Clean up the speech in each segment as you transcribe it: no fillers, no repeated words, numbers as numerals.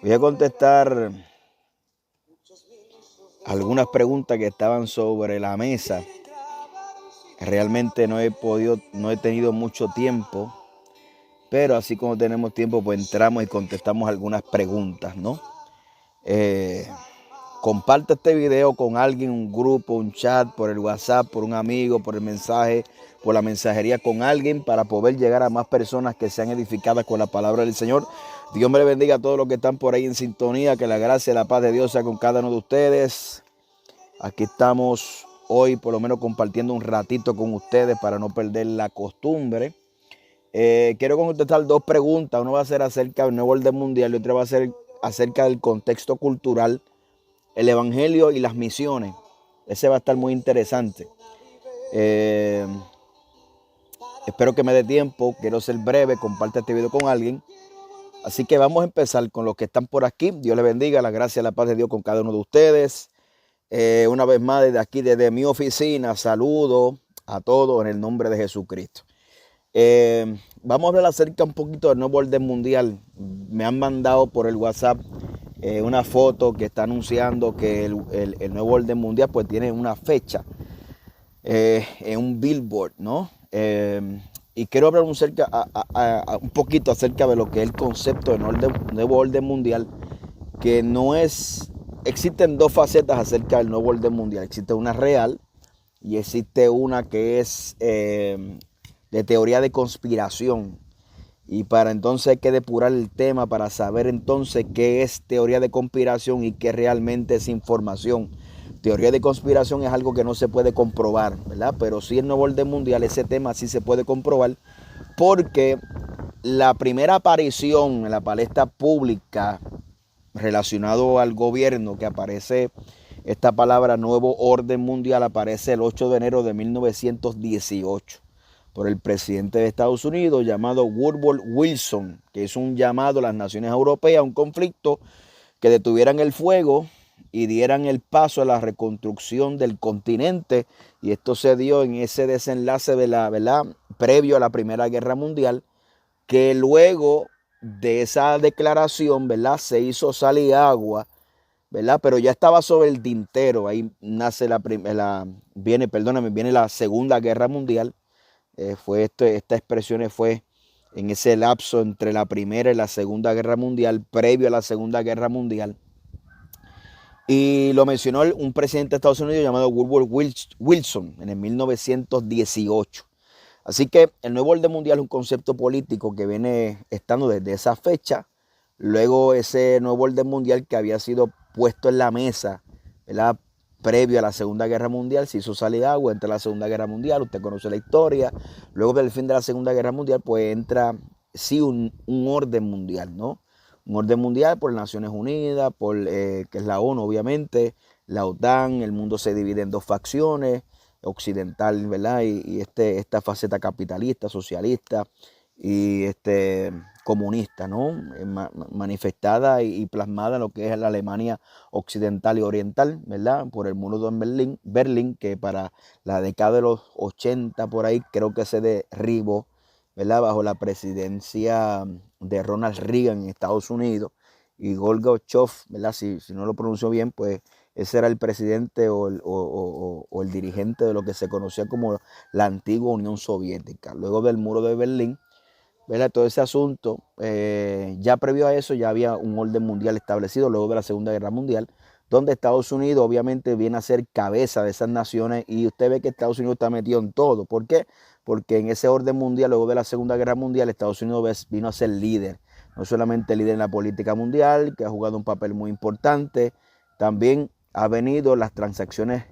Voy a contestar algunas preguntas que estaban sobre la mesa. Realmente no he tenido mucho tiempo, pero así como tenemos tiempo, pues entramos y contestamos algunas preguntas, ¿no? Eh, Comparte este video con alguien, un grupo, un chat, por el WhatsApp, por un amigo, por el mensaje, por la mensajería con alguien para poder llegar a más personas que sean edificadas con la palabra del Señor. Dios me le bendiga a todos los que están por ahí en sintonía, que la gracia y la paz de Dios sea con cada uno de ustedes. Aquí estamos hoy por lo menos compartiendo un ratito con ustedes para no perder la costumbre. Quiero contestar dos preguntas. Una va a ser acerca del nuevo orden mundial y otra va a ser acerca del contexto cultural, el evangelio y las misiones. Ese va a estar muy interesante. Espero que me dé tiempo. Quiero ser breve. Comparte este video con alguien. Así que vamos a empezar con los que están por aquí. Dios les bendiga. La gracia y la paz de Dios con cada uno de ustedes. Una vez más desde aquí, desde mi oficina, saludo a todos en el nombre de Jesucristo. Vamos a hablar acerca un poquito del nuevo orden mundial. Me han mandado por el WhatsApp una foto que está anunciando que el nuevo orden mundial pues tiene una fecha en un billboard, ¿no? Y quiero hablar un poquito acerca de lo que es el concepto de nuevo orden mundial, que no es... Existen dos facetas acerca del nuevo orden mundial. Existe una real y existe una que es de teoría de conspiración. Y para entonces hay que depurar el tema para saber entonces qué es teoría de conspiración y qué realmente es información. Teoría de conspiración es algo que no se puede comprobar, ¿verdad? Pero sí el nuevo orden mundial, ese tema sí se puede comprobar porque la primera aparición en la palestra pública relacionado al gobierno que aparece esta palabra nuevo orden mundial aparece el 8 de enero de 1918 por el presidente de Estados Unidos llamado Woodrow Wilson, que hizo un llamado a las naciones europeas a un conflicto que detuvieran el fuego y dieran el paso a la reconstrucción del continente, y esto se dio en ese desenlace de la, ¿verdad?, previo a la Primera Guerra Mundial, que luego de esa declaración, ¿verdad?, se hizo sal y agua, ¿verdad? Pero ya estaba sobre el tintero. Ahí nace viene la Segunda Guerra Mundial. Esta expresión fue en ese lapso entre la Primera y la Segunda Guerra Mundial, previo a la Segunda Guerra Mundial. Y lo mencionó un presidente de Estados Unidos llamado Woodrow Wilson en el 1918. Así que el nuevo orden mundial es un concepto político que viene estando desde esa fecha. Luego ese nuevo orden mundial que había sido puesto en la mesa, ¿verdad?, previo a la Segunda Guerra Mundial, se hizo salir agua, entra la Segunda Guerra Mundial, usted conoce la historia. Luego del fin de la Segunda Guerra Mundial, pues entra sí un orden mundial, ¿no? Un orden mundial por Naciones Unidas, que es la ONU, obviamente, la OTAN. El mundo se divide en dos facciones, occidental, ¿verdad? Y esta faceta capitalista, socialista y comunista, ¿no? Manifestada y plasmada en lo que es la Alemania occidental y oriental, ¿verdad? Por el muro de Berlín, que para la década de los 80 por ahí creo que se derribó, ¿verdad?, bajo la presidencia de Ronald Reagan en Estados Unidos, y Gorbachev, ¿verdad? Si no lo pronuncio bien, pues ese era el presidente o el dirigente de lo que se conocía como la antigua Unión Soviética. Luego del muro de Berlín, ¿verdad?, todo ese asunto, ya previo a eso ya había un orden mundial establecido luego de la Segunda Guerra Mundial, donde Estados Unidos obviamente viene a ser cabeza de esas naciones, y usted ve que Estados Unidos está metido en todo. ¿Por qué? Porque en ese orden mundial, luego de la Segunda Guerra Mundial, Estados Unidos vino a ser líder. No solamente líder en la política mundial, que ha jugado un papel muy importante, también ha venido las transacciones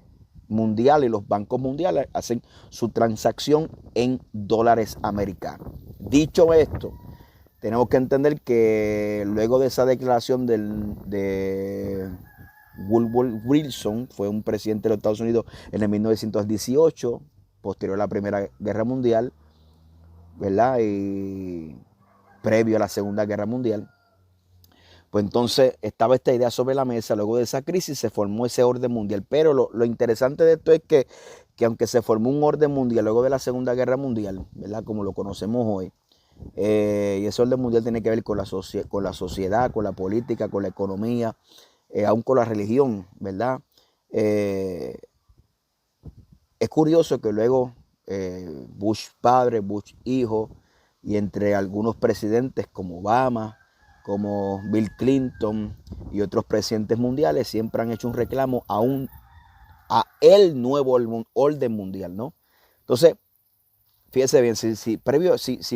mundiales, y los bancos mundiales hacen su transacción en dólares americanos. Dicho esto, tenemos que entender que luego de esa declaración de Woodrow Wilson, fue un presidente de los Estados Unidos en el 1918, posterior a la Primera Guerra Mundial, ¿verdad?, y previo a la Segunda Guerra Mundial. Pues entonces estaba esta idea sobre la mesa. Luego de esa crisis se formó ese orden mundial. Pero lo interesante de esto es que aunque se formó un orden mundial luego de la Segunda Guerra Mundial, ¿verdad?, como lo conocemos hoy, Y ese orden mundial tiene que ver con la sociedad, con la política, con la economía, aún con la religión, ¿verdad? Es curioso que luego Bush padre, Bush hijo, y entre algunos presidentes como Obama, como Bill Clinton y otros presidentes mundiales, siempre han hecho un reclamo a el nuevo orden mundial, ¿no? Entonces, fíjese bien, si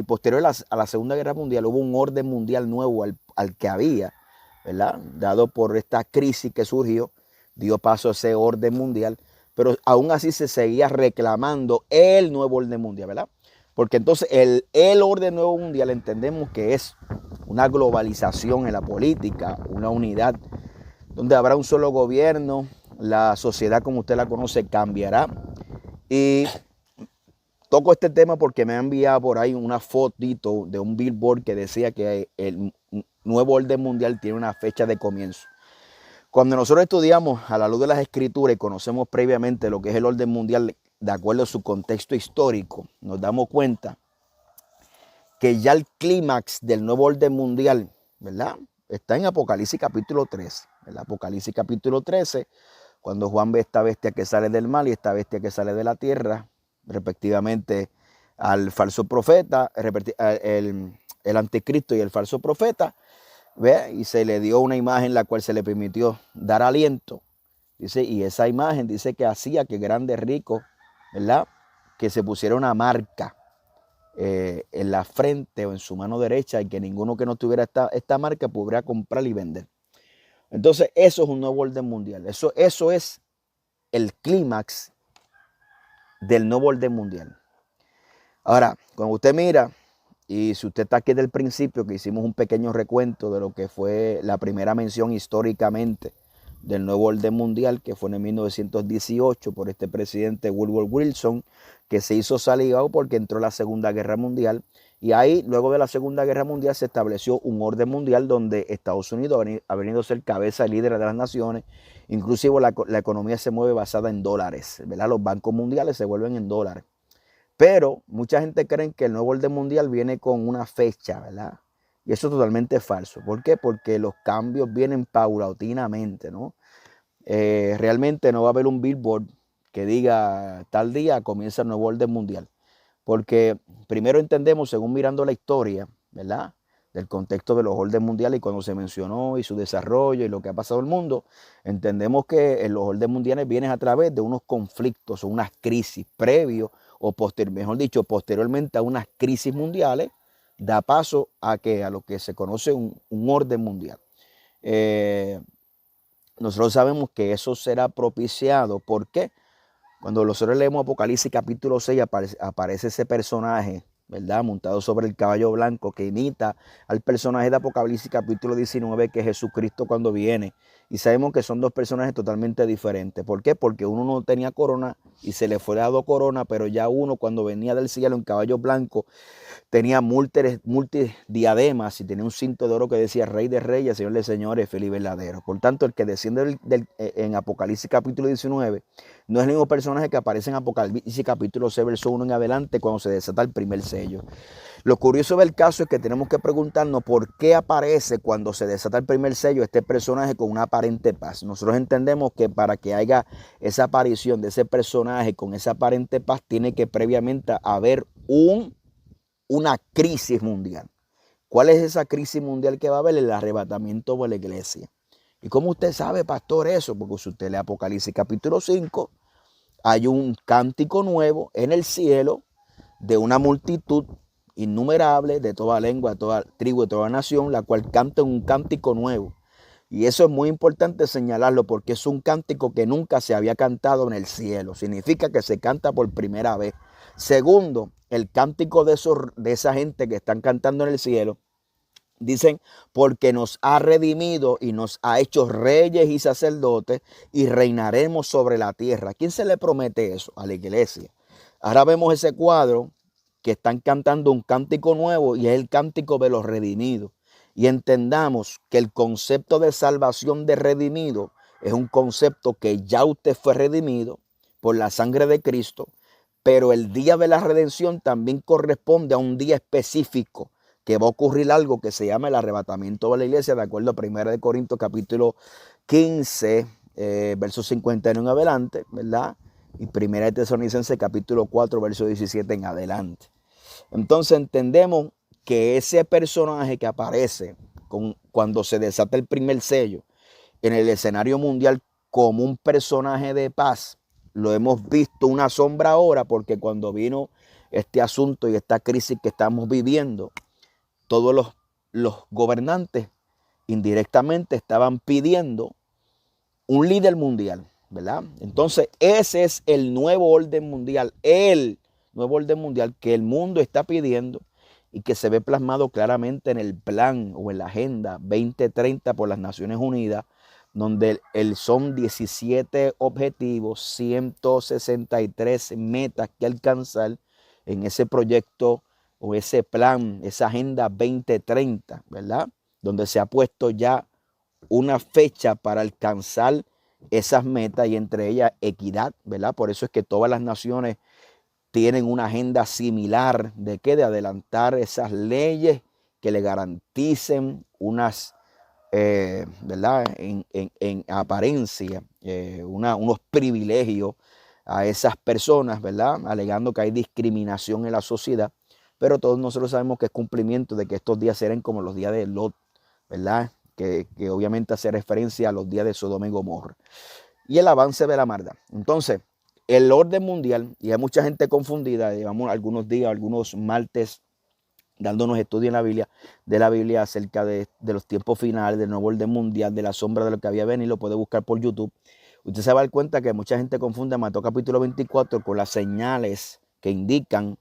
posterior a la Segunda Guerra Mundial hubo un orden mundial nuevo al que había, ¿verdad? Dado por esta crisis que surgió, dio paso a ese orden mundial, pero aún así se seguía reclamando el nuevo orden mundial, ¿verdad? Porque entonces el orden nuevo mundial entendemos que es una globalización en la política, una unidad donde habrá un solo gobierno, la sociedad como usted la conoce cambiará. Y toco este tema porque me ha enviado por ahí una fotito de un billboard que decía que el nuevo orden mundial tiene una fecha de comienzo. Cuando nosotros estudiamos a la luz de las escrituras y conocemos previamente lo que es el orden mundial de acuerdo a su contexto histórico, nos damos cuenta que ya el clímax del nuevo orden mundial, ¿verdad? Está en Apocalipsis capítulo 13. En Apocalipsis capítulo 13, cuando Juan ve esta bestia que sale del mar y esta bestia que sale de la tierra, respectivamente al falso profeta, el anticristo y el falso profeta, ¿ve? Y se le dio una imagen la cual se le permitió dar aliento. Dice, y esa imagen dice que hacía que grandes ricos, ¿verdad? Que se pusiera una marca en la frente o en su mano derecha y que ninguno que no tuviera esta marca pudiera comprar y vender. Entonces eso es un nuevo orden mundial. Eso es el clímax del nuevo orden mundial. Ahora, cuando usted mira, y si usted está aquí desde el principio, que hicimos un pequeño recuento de lo que fue la primera mención históricamente del nuevo orden mundial, que fue en el 1918 por este presidente Woodrow Wilson, que se hizo salivado porque entró la Segunda Guerra Mundial. Y ahí, luego de la Segunda Guerra Mundial, se estableció un orden mundial donde Estados Unidos ha venido a ser cabeza y líder de las naciones. Inclusive la economía se mueve basada en dólares, ¿verdad? Los bancos mundiales se vuelven en dólares. Pero mucha gente cree que el nuevo orden mundial viene con una fecha, ¿verdad? Y eso es totalmente falso. ¿Por qué? Porque los cambios vienen paulatinamente, ¿no? Realmente no va a haber un billboard que diga tal día comienza el nuevo orden mundial. Porque primero entendemos, según mirando la historia, ¿verdad? Del contexto de los órdenes mundiales y cuando se mencionó y su desarrollo y lo que ha pasado en el mundo, entendemos que los órdenes mundiales vienen a través de unos conflictos o unas crisis previos o mejor dicho, posteriormente a unas crisis mundiales, da paso a lo que se conoce un orden mundial. Nosotros sabemos que eso será propiciado. ¿Por qué? Cuando nosotros leemos Apocalipsis capítulo 6 aparece ese personaje, ¿verdad? Montado sobre el caballo blanco que imita al personaje de Apocalipsis capítulo 19 que es Jesucristo cuando viene. Y sabemos que son dos personajes totalmente diferentes. ¿Por qué? Porque uno no tenía corona y se le fue dado corona, pero ya uno cuando venía del cielo en caballo blanco tenía múltiples diademas y tenía un cinto de oro que decía Rey de Reyes, Señor de Señores, fiel y verdadero. Por tanto, el que desciende en Apocalipsis capítulo 19 no es el mismo personaje que aparece en Apocalipsis capítulo 6, verso 1 en adelante, cuando se desata el primer sello. Lo curioso del caso es que tenemos que preguntarnos por qué aparece cuando se desata el primer sello este personaje con una aparente paz. Nosotros entendemos que para que haya esa aparición de ese personaje con esa aparente paz, tiene que previamente haber una crisis mundial. ¿Cuál es esa crisis mundial que va a haber? El arrebatamiento de la iglesia. ¿Y cómo usted sabe, pastor, eso? Porque si usted lee Apocalipsis capítulo 5, hay un cántico nuevo en el cielo de una multitud innumerable de toda lengua, de toda tribu, de toda nación, la cual canta un cántico nuevo. Y eso es muy importante señalarlo porque es un cántico que nunca se había cantado en el cielo. Significa que se canta por primera vez. Segundo, el cántico de esa gente que están cantando en el cielo, dicen, porque nos ha redimido y nos ha hecho reyes y sacerdotes y reinaremos sobre la tierra. ¿A quién se le promete eso? A la iglesia. Ahora vemos ese cuadro que están cantando un cántico nuevo y es el cántico de los redimidos. Y entendamos que el concepto de salvación de redimido es un concepto que ya usted fue redimido por la sangre de Cristo, pero el día de la redención también corresponde a un día específico que va a ocurrir algo que se llama el arrebatamiento de la iglesia, de acuerdo a 1 Corintios capítulo 15, versos 51 en adelante, ¿verdad? Y 1 Tesalonicenses capítulo 4, verso 17 en adelante. Entonces entendemos que ese personaje que aparece cuando se desata el primer sello en el escenario mundial como un personaje de paz, lo hemos visto una sombra ahora, porque cuando vino este asunto y esta crisis que estamos viviendo, todos los gobernantes indirectamente estaban pidiendo un líder mundial, ¿verdad? Entonces ese es el nuevo orden mundial, el nuevo orden mundial que el mundo está pidiendo y que se ve plasmado claramente en el plan o en la Agenda 2030 por las Naciones Unidas, donde son 17 objetivos, 163 metas que alcanzar en ese proyecto o ese plan, esa Agenda 2030, ¿verdad? Donde se ha puesto ya una fecha para alcanzar esas metas y entre ellas equidad, ¿verdad? Por eso es que todas las naciones tienen una agenda similar de de adelantar esas leyes que le garanticen unas ¿verdad? En apariencia, unos privilegios a esas personas, ¿verdad? Alegando que hay discriminación en la sociedad, pero todos nosotros sabemos que es cumplimiento de que estos días serán como los días de Lot, ¿verdad? Que obviamente hace referencia a los días de Sodoma y Gomorra. Y el avance de la maldad. Entonces, el orden mundial, y hay mucha gente confundida, llevamos algunos días, algunos martes, dándonos estudios en la Biblia acerca de los tiempos finales, del nuevo orden mundial, de la sombra de lo que había venido, lo puede buscar por YouTube. Usted se va a dar cuenta que mucha gente confunde Mateo capítulo 24 con las señales que indican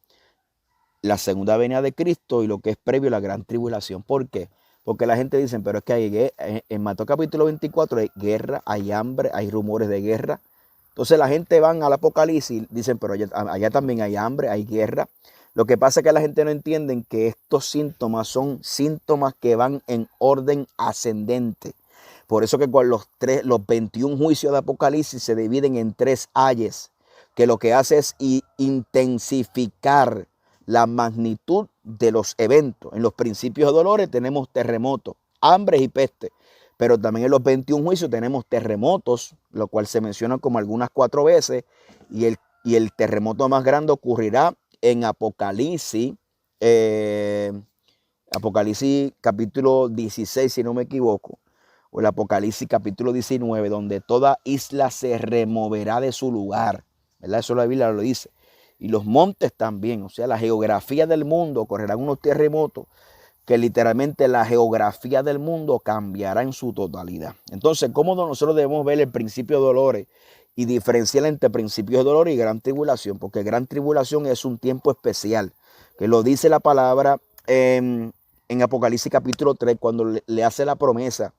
la segunda venida de Cristo y lo que es previo a la gran tribulación. ¿Por qué? Porque la gente dice, pero es que en Mateo capítulo 24 hay guerra, hay hambre, hay rumores de guerra. Entonces la gente van al Apocalipsis y dicen, pero allá también hay hambre, hay guerra. Lo que pasa es que la gente no entiende que estos síntomas son síntomas que van en orden ascendente. Por eso que con los 21 juicios de Apocalipsis se dividen en 3 ayes, que lo que hace es intensificar la magnitud de los eventos. En los principios de dolores tenemos terremotos, hambres y peste, pero también en los 21 juicios tenemos terremotos, lo cual se menciona como algunas 4 veces, y el terremoto más grande ocurrirá en Apocalipsis, Apocalipsis capítulo 16, si no me equivoco, o el Apocalipsis capítulo 19, donde toda isla se removerá de su lugar, ¿verdad? Eso la Biblia lo dice. Y los montes también, o sea, la geografía del mundo, correrán unos terremotos que literalmente la geografía del mundo cambiará en su totalidad. Entonces, ¿cómo nosotros debemos ver el principio de dolores y diferenciar entre principios de dolor y gran tribulación? Porque gran tribulación es un tiempo especial, que lo dice la palabra en Apocalipsis capítulo 3, cuando le hace la promesa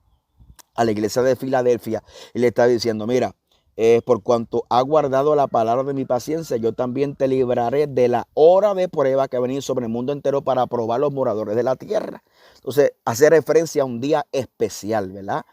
a la iglesia de Filadelfia y le está diciendo, mira, por cuanto ha guardado la palabra de mi paciencia, yo también te libraré de la hora de prueba que ha venido sobre el mundo entero para probar los moradores de la tierra. Entonces, hace referencia a un día especial, ¿verdad?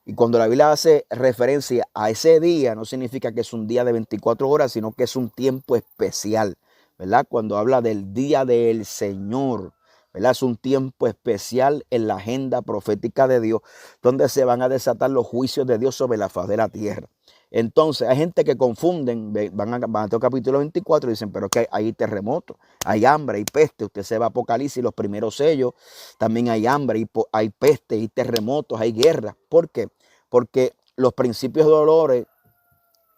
Y cuando la Biblia hace referencia a ese día, no significa que es un día de 24 horas, sino que es un tiempo especial, ¿verdad? Cuando habla del día del Señor, ¿verdad? Es un tiempo especial en la agenda profética de Dios, donde se van a desatar los juicios de Dios sobre la faz de la tierra. Entonces, hay gente que confunden, van a Mateo capítulo 24 y dicen, pero que hay terremotos, hay hambre, hay peste. Usted se va a Apocalipsis, los primeros sellos, también hay hambre, hay peste, hay terremotos, hay guerra. ¿Por qué? Porque los principios de dolores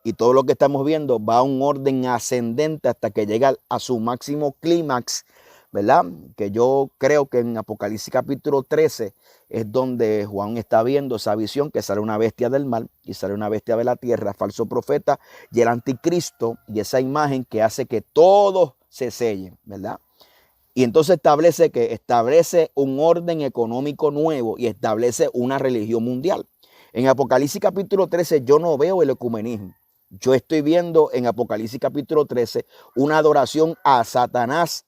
y todo lo que estamos viendo va a un orden ascendente hasta que llega a su máximo clímax, ¿verdad? Que yo creo que en Apocalipsis capítulo 13 es donde Juan está viendo esa visión, que sale una bestia del mar y sale una bestia de la tierra, falso profeta y el anticristo, y esa imagen que hace que todos se sellen, ¿verdad? Y entonces establece un orden económico nuevo y establece una religión mundial. En Apocalipsis capítulo 13 yo no veo el ecumenismo. Yo estoy viendo en Apocalipsis capítulo 13 una adoración a Satanás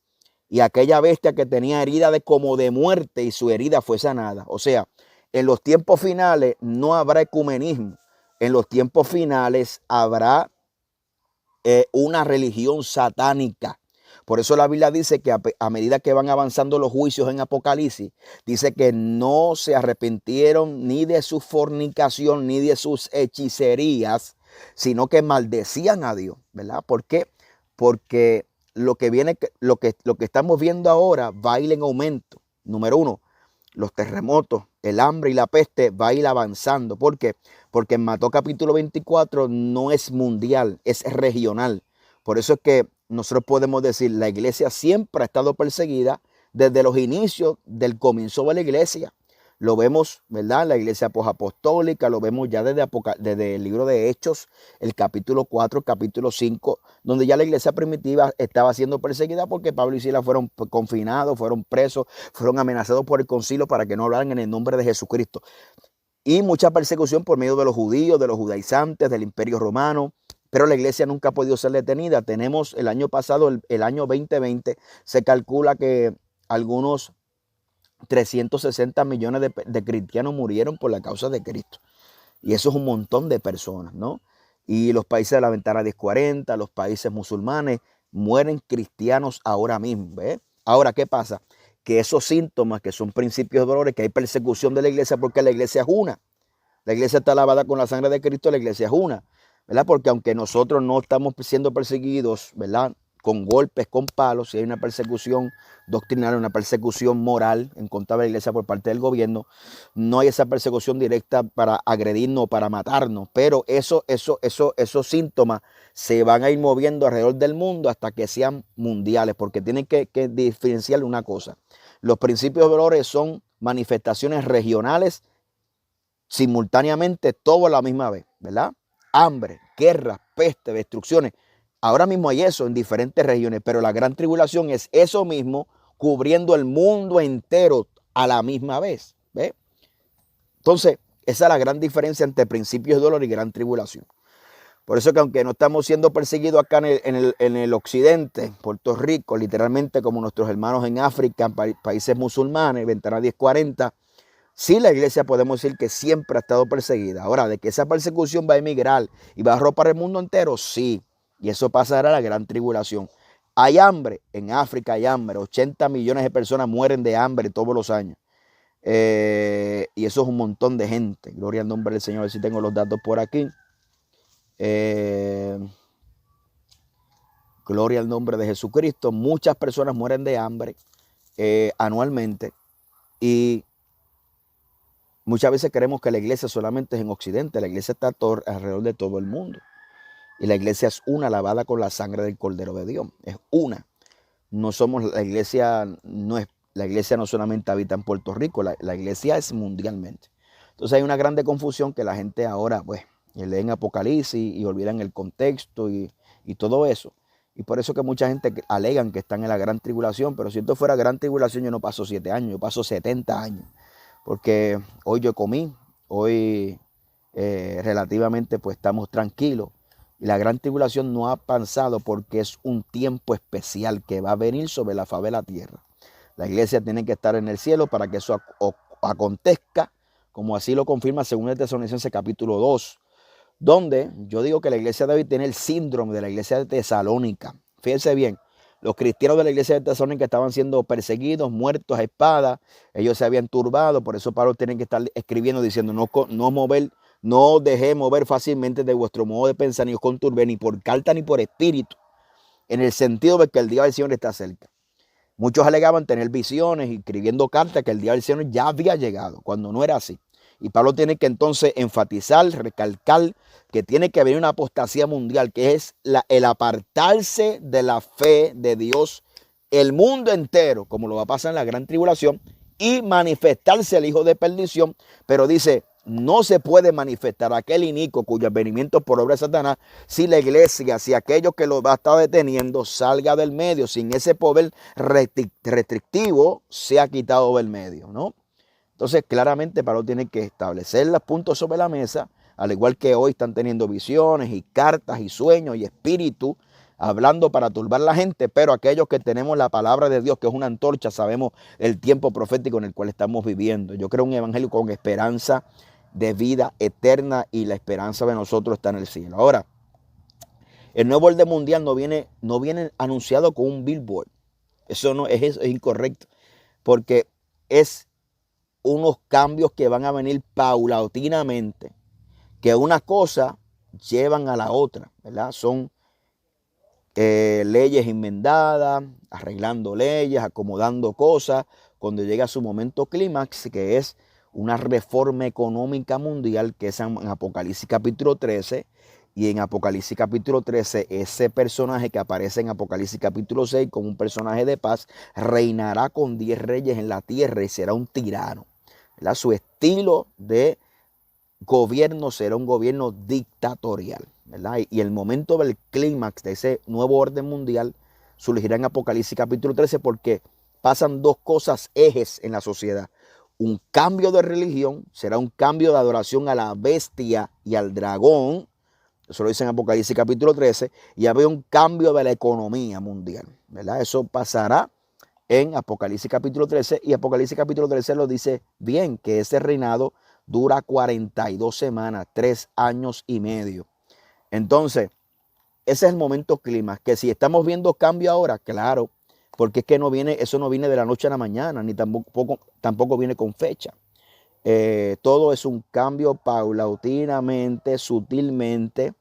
y aquella bestia que tenía herida como de muerte y su herida fue sanada. O sea, en los tiempos finales no habrá ecumenismo. En los tiempos finales habrá una religión satánica. Por eso la Biblia dice que a medida que van avanzando los juicios en Apocalipsis, dice que no se arrepintieron ni de su fornicación ni de sus hechicerías, sino que maldecían a Dios, ¿verdad? ¿Por qué? Porque lo que estamos viendo ahora va a ir en aumento. Número uno, los terremotos, el hambre y la peste va a ir avanzando. ¿Por qué? Porque en Mateo capítulo 24 no es mundial, es regional. Por eso es que nosotros podemos decir, la iglesia siempre ha estado perseguida desde los inicios del comienzo de la iglesia. Lo vemos, ¿verdad? La iglesia posapostólica, lo vemos ya desde el libro de Hechos, el capítulo 4, capítulo 5, donde ya la iglesia primitiva estaba siendo perseguida porque Pablo y Silas fueron confinados, fueron presos, fueron amenazados por el concilio para que no hablaran en el nombre de Jesucristo. Y mucha persecución por medio de los judíos, de los judaizantes, del imperio romano. Pero la iglesia nunca ha podido ser detenida. Tenemos el año pasado, el año 2020, se calcula que algunos 360 millones de cristianos murieron por la causa de Cristo. Y eso es un montón de personas, ¿no? Y los países de la ventana 1040, los países musulmanes, mueren cristianos ahora mismo, ¿ves? Ahora, ¿qué pasa? Que esos síntomas, que son principios de dolores, que hay persecución de la iglesia porque la iglesia es una. La iglesia está lavada con la sangre de Cristo, la iglesia es una, ¿verdad? Porque aunque nosotros no estamos siendo perseguidos, ¿verdad? Con golpes, con palos, si hay una persecución doctrinal, una persecución moral en contra de la iglesia por parte del gobierno, no hay esa persecución directa para agredirnos o para matarnos, pero esos síntomas se van a ir moviendo alrededor del mundo hasta que sean mundiales, porque tienen que diferenciar una cosa. Los principios de dolores son manifestaciones regionales simultáneamente, todo a la misma vez, ¿verdad? Hambre, guerras, peste, destrucciones. Ahora mismo hay eso en diferentes regiones, pero la gran tribulación es eso mismo cubriendo el mundo entero a la misma vez. ¿Ve? Entonces, esa es la gran diferencia entre principios de dolor y gran tribulación. Por eso que aunque no estamos siendo perseguidos acá en el occidente, Puerto Rico, literalmente como nuestros hermanos en África, en países musulmanes, ventana 1040, sí, la iglesia podemos decir que siempre ha estado perseguida. Ahora, de que esa persecución va a emigrar y va a arropar el mundo entero, sí. Y eso pasará a la gran tribulación. Hay hambre, en África hay hambre. 80 millones de personas mueren de hambre todos los años. Y eso es un montón de gente. Gloria al nombre del Señor. A ver si tengo los datos por aquí. Gloria al nombre de Jesucristo. Muchas personas mueren de hambre anualmente. Y muchas veces creemos que la iglesia solamente es en Occidente. La iglesia está alrededor de todo el mundo. Y la iglesia es una, lavada con la sangre del Cordero de Dios. Es una. No somos, la iglesia no solamente habita en Puerto Rico, la iglesia es mundialmente. Entonces hay una grande confusión que la gente ahora, pues, leen Apocalipsis y olvidan el contexto y todo eso. Y por eso que mucha gente alegan que están en la gran tribulación, pero si esto fuera gran tribulación yo no paso 7 años, yo paso 70 años. Porque hoy yo comí, hoy relativamente pues estamos tranquilos. Y la gran tribulación no ha pasado porque es un tiempo especial que va a venir sobre la faz de la tierra. La iglesia tiene que estar en el cielo para que eso acontezca, como así lo confirma 2 Tesalonicenses capítulo 2, donde yo digo que la iglesia debe tener el síndrome de la iglesia de Tesalónica. Fíjense bien, los cristianos de la iglesia de Tesalónica estaban siendo perseguidos, muertos a espada, ellos se habían turbado, por eso Pablo tiene que estar escribiendo diciendo no dejé mover fácilmente de vuestro modo de pensar, ni os conturbe, ni por carta ni por espíritu, en el sentido de que el día del Señor está cerca. Muchos alegaban tener visiones y escribiendo cartas que el día del Señor ya había llegado, cuando no era así. Y Pablo tiene que entonces enfatizar, recalcar que tiene que haber una apostasía mundial, que es el apartarse de la fe de Dios, el mundo entero, como lo va a pasar en la gran tribulación, y manifestarse el hijo de perdición, pero dice, no se puede manifestar aquel inicuo cuyo advenimiento por obra de Satanás si la iglesia, si aquello que lo va a estar deteniendo salga del medio, sin ese poder restrictivo sea quitado del medio, ¿no? Entonces claramente Pablo tiene que establecer los puntos sobre la mesa, al igual que hoy están teniendo visiones y cartas y sueños y espíritu, hablando para turbar a la gente, pero aquellos que tenemos la palabra de Dios, que es una antorcha, sabemos el tiempo profético en el cual estamos viviendo. Yo creo un evangelio con esperanza de vida eterna y la esperanza de nosotros está en el cielo. Ahora, El nuevo orden mundial no viene anunciado con un billboard. Eso no es incorrecto, porque es unos cambios que van a venir paulatinamente, que una cosa llevan a la otra, ¿verdad? Son leyes enmendadas, arreglando leyes, acomodando cosas, cuando llega su momento clímax, que es una reforma económica mundial, que es en Apocalipsis capítulo 13, y en Apocalipsis capítulo 13, ese personaje que aparece en Apocalipsis capítulo 6 como un personaje de paz, reinará con 10 reyes en la tierra y será un tirano, ¿verdad? Su estilo de gobierno será un gobierno dictatorial, ¿verdad? Y el momento del clímax de ese nuevo orden mundial surgirá en Apocalipsis capítulo 13, porque pasan dos cosas ejes en la sociedad. Un cambio de religión, será un cambio de adoración a la bestia y al dragón, eso lo dice en Apocalipsis capítulo 13, y había un cambio de la economía mundial, ¿verdad? Eso pasará en Apocalipsis capítulo 13, y Apocalipsis capítulo 13 lo dice bien, que ese reinado dura 42 semanas, 3 años y medio. Entonces, ese es el momento clima, que si estamos viendo cambio ahora, claro, porque es que eso no viene de la noche a la mañana, ni tampoco viene con fecha. Todo es un cambio paulatinamente, sutilmente,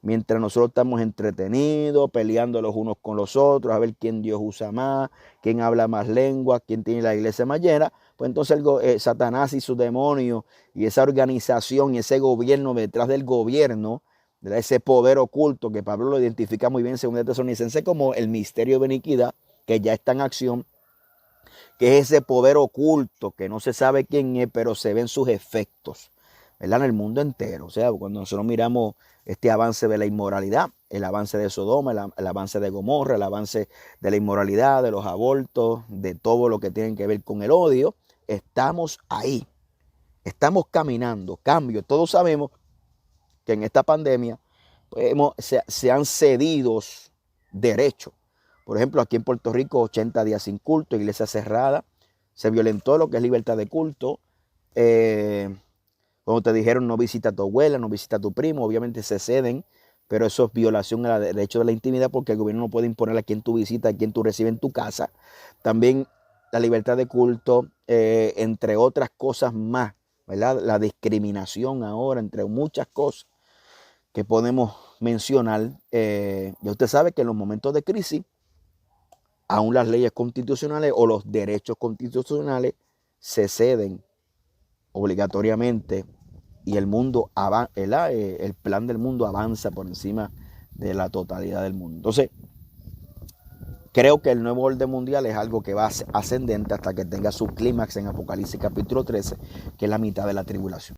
mientras nosotros estamos entretenidos, peleando los unos con los otros, a ver quién Dios usa más, quién habla más lenguas, quién tiene la iglesia más llena. Pues entonces Satanás y sus demonios y esa organización y ese gobierno detrás del gobierno, ¿verdad? Ese poder oculto que Pablo lo identifica muy bien en 2 Tesalonicenses como el misterio de iniquidad, que ya está en acción, que es ese poder oculto que no se sabe quién es, pero se ven sus efectos, ¿verdad? En el mundo entero. O sea, cuando nosotros miramos este avance de la inmoralidad, el avance de Sodoma, el avance de Gomorra, el avance de la inmoralidad, de los abortos, de todo lo que tiene que ver con el odio, estamos ahí, estamos caminando, cambio. Todos sabemos que en esta pandemia pues, se han cedido derechos. Por ejemplo, aquí en Puerto Rico, 80 días sin culto, iglesia cerrada, se violentó lo que es libertad de culto. Cuando te dijeron no visita a tu abuela, no visita a tu primo, obviamente se ceden, pero eso es violación al derecho de la intimidad, porque el gobierno no puede imponer a quién tú visitas, a quién tú recibes en tu casa. También la libertad de culto, entre otras cosas más, ¿verdad? La discriminación ahora, entre muchas cosas que podemos mencionar. Ya usted sabe que en los momentos de crisis, aún las leyes constitucionales o los derechos constitucionales se ceden obligatoriamente, y el plan del mundo avanza por encima de la totalidad del mundo. Entonces, creo que el nuevo orden mundial es algo que va ascendente hasta que tenga su clímax en Apocalipsis capítulo 13, que es la mitad de la tribulación.